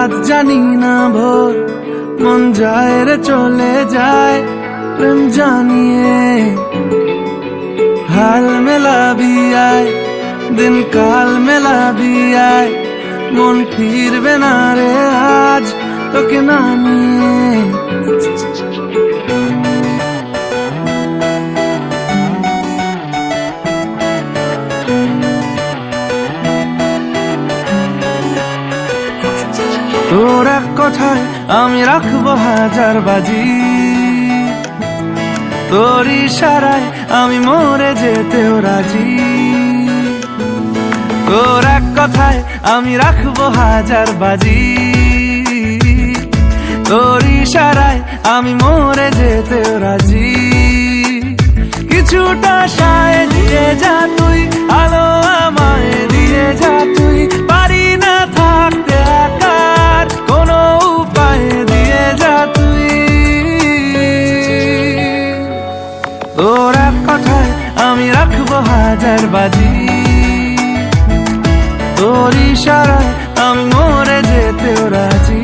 রাত জানি না ভোর, মন যায় রে চলে যায় প্রেম জানিয়ে। হাল মেলাবি আয়, দিন কাল মেলাবি আয়, মন ফিরবে না রে আজ তোকে না নিয়ে। তোর এক কথায় আমি রাখবো হাজার বাজি, তোর ইশারায় আমি মরে যেতেও রাজি। তোর এক কথায় আমি রাখবো হাজার বাজি, তোর ইশারায় আমি মরে যেতেও রাজি। কিছুটা সায় দিয়ে যা তুই, আলো আমায় দিয়ে যা তুই, পারি না থাকতে একার কোনো উপায় দিয়ে যা তুই। তোর এক কথায় আমি রাখবো হাজার বাজি, তোর ইশারায় আমি মরে যেতেও রাজি।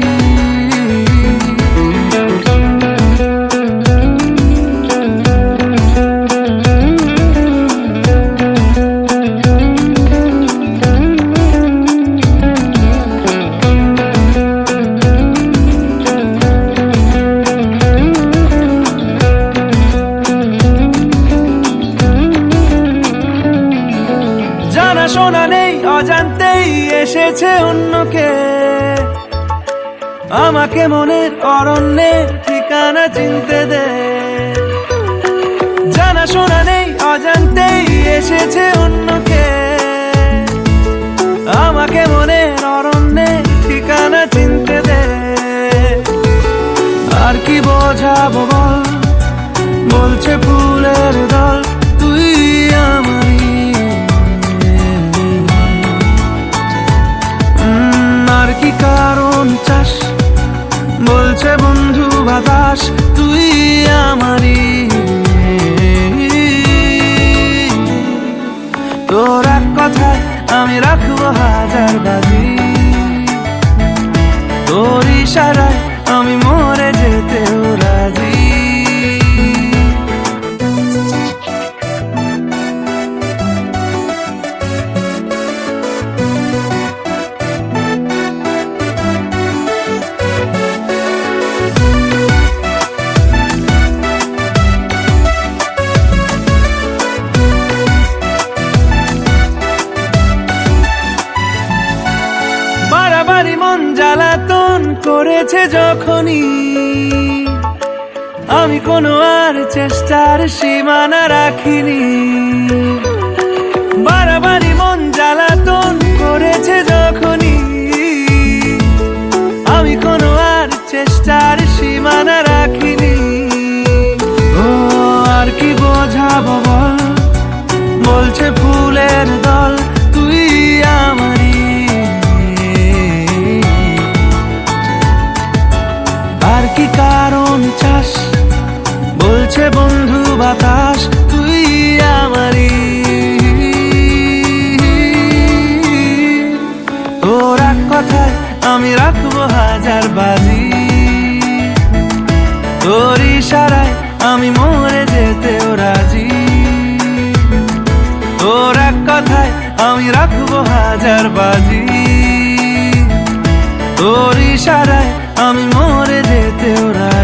জানা শোনা নেই অজান্তেই এসেছে অন্যকে, আমাকে মনের অরণ্যের ঠিকানা চিনতে দে। জানা শোনা নেই অজান্তেই এসেছে অন্যকে, আমাকে মনের অরণ্যের ঠিকানা চিনতে দে। আর কি বোঝাবো বল, বলছে ফুলের দল তুই আমারই। আর কি কারণ চাস, বলছে বন্ধু বাতাস তুই আমারই। তোর এক কথায় আমি রাখবো হাজার বাজি, তোর ইশারায় আমি মরে যেতেও রাজি। বাড়াবাড়ি মন জ্বালাতন করেছে যখনই, আমি কোনো আর চেষ্টার সীমানা রাখিনি। বাড়াবাড়ি মন জ্বালাতন করেছে যখনই, আমি কোনো আর চেষ্টার সীমানা রাখিনি। ও আর কি বোঝাবো বল, বলছে ফুলের দল তুই আমারই। আর কি কারণ চাস, বলছে বন্ধু বাতাস তুই আমারই। তোর এক কথায় আমি রাখবো হাজার বাজি, তোর ইশারায় আমি মরে যেতেও রাজি। তোর এক কথায় আমি রাখবো হাজার বাজি, তোর ইশারায় আমি মরে যেতেও রাজি।